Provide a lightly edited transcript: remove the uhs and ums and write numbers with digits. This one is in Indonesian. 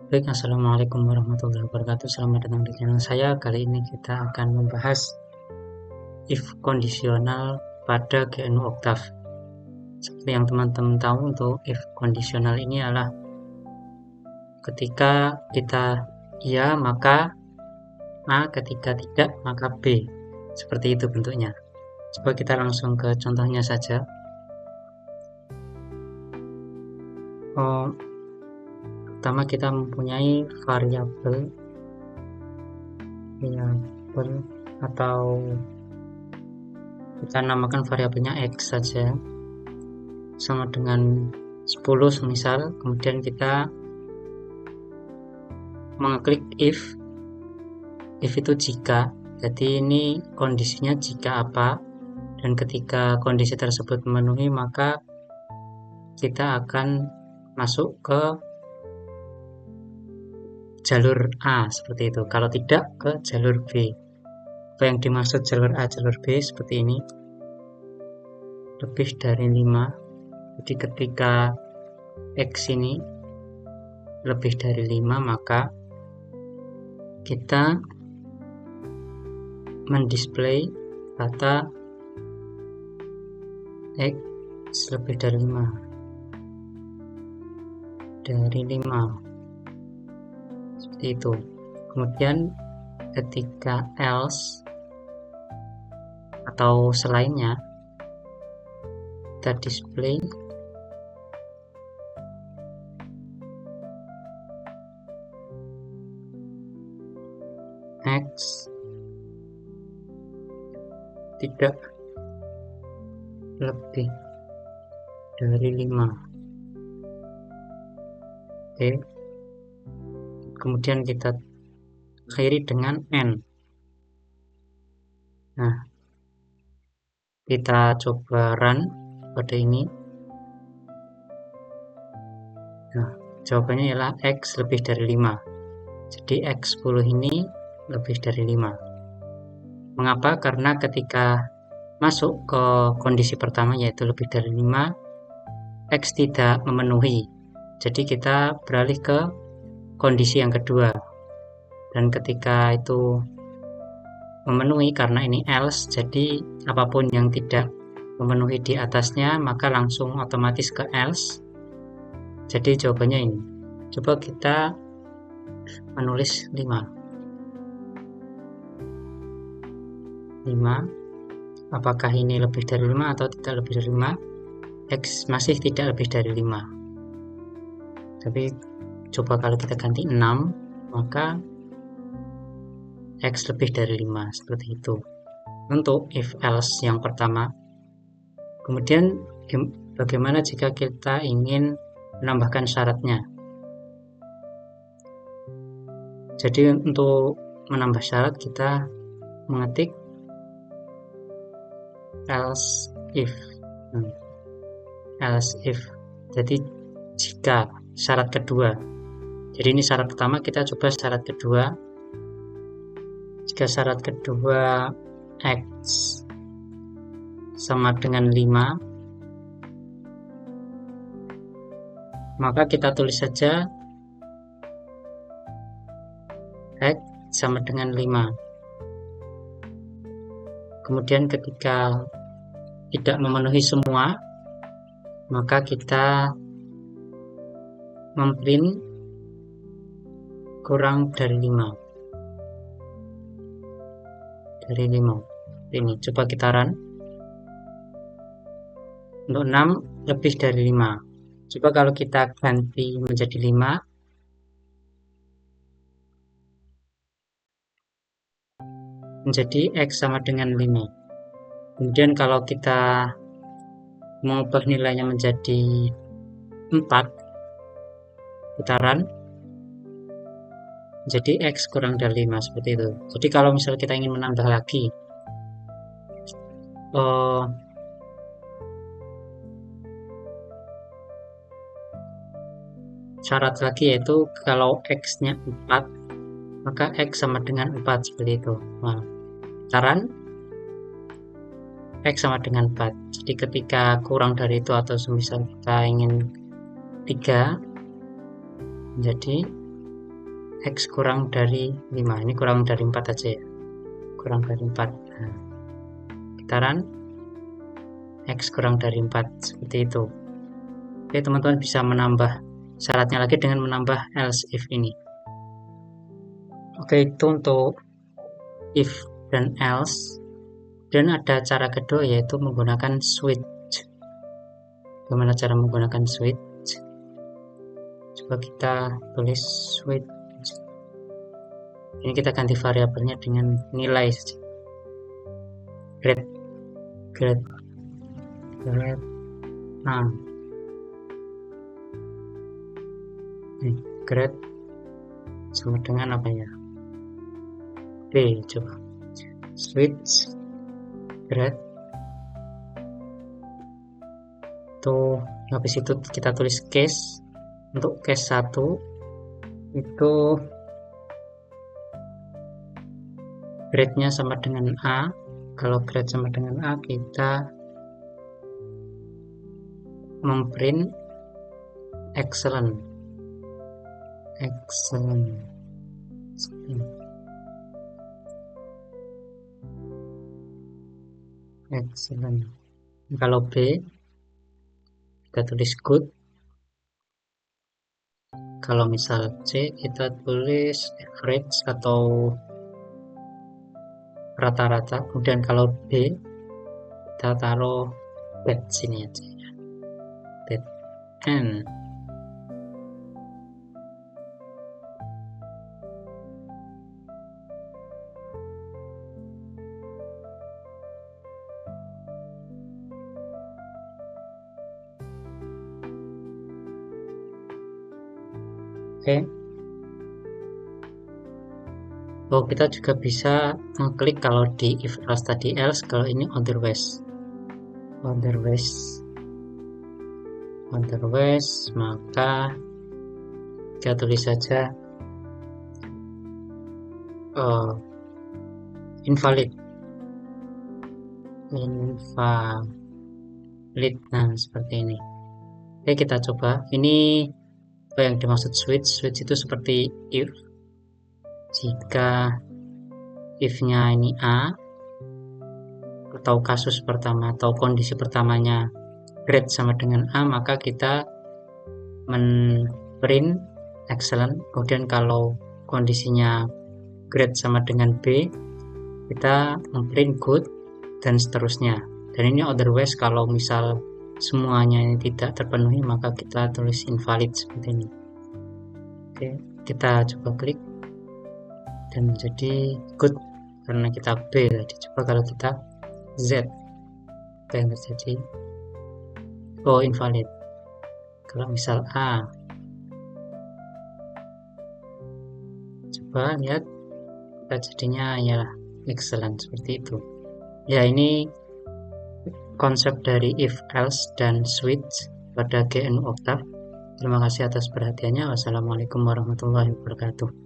Baik, Assalamualaikum warahmatullahi wabarakatuh. Selamat datang di channel saya. Kali ini kita akan membahas if kondisional pada GNU Octave. Seperti yang teman-teman tahu, untuk if kondisional ini adalah ketika kita iya maka A, ketika tidak maka B. Seperti itu bentuknya. Coba kita langsung ke contohnya saja. Pertama kita mempunyai variabel atau kita namakan variabelnya x saja, sama dengan 10 semisal. Kemudian kita mengklik if itu jika, jadi ini kondisinya jika apa, dan ketika kondisi tersebut memenuhi maka kita akan masuk ke jalur A, seperti itu. Kalau tidak, ke jalur B. Apa yang dimaksud jalur A, jalur B seperti ini, lebih dari 5. Jadi ketika X ini lebih dari 5 maka kita mendisplay kata X lebih dari 5 seperti itu. Kemudian ketika else atau selainnya, kita display X tidak lebih dari 5. Oke. Kemudian kita akhiri dengan N. Nah, kita coba run pada ini. Nah, jawabannya ialah X lebih dari 5. Jadi X10 ini lebih dari 5. Mengapa? Karena ketika masuk ke kondisi pertama, yaitu lebih dari 5, X tidak memenuhi. Jadi kita beralih ke kondisi yang kedua. Dan ketika itu memenuhi, karena ini else, jadi apapun yang tidak memenuhi di atasnya maka langsung otomatis ke else. Jadi jawabannya ini. Coba kita menulis 5. Apakah ini lebih dari 5 atau tidak lebih dari 5? X masih tidak lebih dari 5. Tapi coba kalau kita ganti 6, maka X lebih dari 5, seperti itu. Untuk if else yang pertama. Kemudian bagaimana jika kita ingin menambahkan syaratnya? Jadi untuk menambah syarat kita mengetik else if, jadi jika syarat kedua. Jadi ini syarat pertama, kita coba syarat kedua. Jika syarat kedua X sama dengan 5, maka kita tulis saja X sama dengan 5. Kemudian ketika tidak memenuhi semua, maka kita memprint kurang dari 5. Ini coba kita run. Untuk 6 lebih dari 5. Coba kalau kita ganti menjadi 5, menjadi X sama dengan 5. Kemudian kalau kita mengubah nilainya menjadi 4, kita run, jadi X kurang dari 5, seperti itu. Jadi kalau misalnya kita ingin menambah lagi syarat lagi, yaitu kalau X nya 4 maka X sama dengan 4, seperti itu. Nah, kita run, X sama dengan 4. Jadi ketika kurang dari itu, atau semisal kita ingin 3, menjadi X kurang dari 5. Ini kurang dari 4 aja ya. Kurang dari 4. Nah, kita run. X kurang dari 4. Seperti itu. Oke, teman-teman bisa menambah syaratnya lagi dengan menambah else if ini. Oke, itu untuk if dan else. Dan ada cara kedua yaitu menggunakan switch. Bagaimana cara menggunakan switch? Coba kita tulis switch. Ini kita ganti variabelnya dengan nilai saja. Grade. Nah, grade sama dengan apa ya? B, coba switch grade tuh, habis itu kita tulis case. Untuk case 1 itu grade-nya sama dengan A. Kalau grade sama dengan A, kita memprint excellent. Kalau B, kita tulis good. Kalau misal C, kita tulis average atau rata-rata. Kemudian kalau B, kita taruh bad sini aja ya. Bad. N. Oke. Oh, kita juga bisa mengklik kalau di if else tadi else, kalau ini otherwise, maka kita tulis saja invalid. Nah, seperti ini. Oke, kita coba. Ini apa yang dimaksud switch itu seperti if. Jika if-nya ini A, atau kasus pertama atau kondisi pertamanya grade sama dengan A, maka kita print excellent. Kemudian kalau kondisinya grade sama dengan B, kita print good, dan seterusnya. Dan ini otherwise, kalau misal semuanya ini tidak terpenuhi, maka kita tulis invalid seperti ini. Oke, kita coba klik dan menjadi good karena kita B tadi. Coba kalau kita Z, apa yang terjadi? Oh, invalid. Kalau misal A, coba lihat, kita jadinya ya excellent seperti itu. Ya, ini konsep dari if, else, dan switch pada GNU Octave. Terima kasih atas perhatiannya. Wassalamualaikum warahmatullahi wabarakatuh.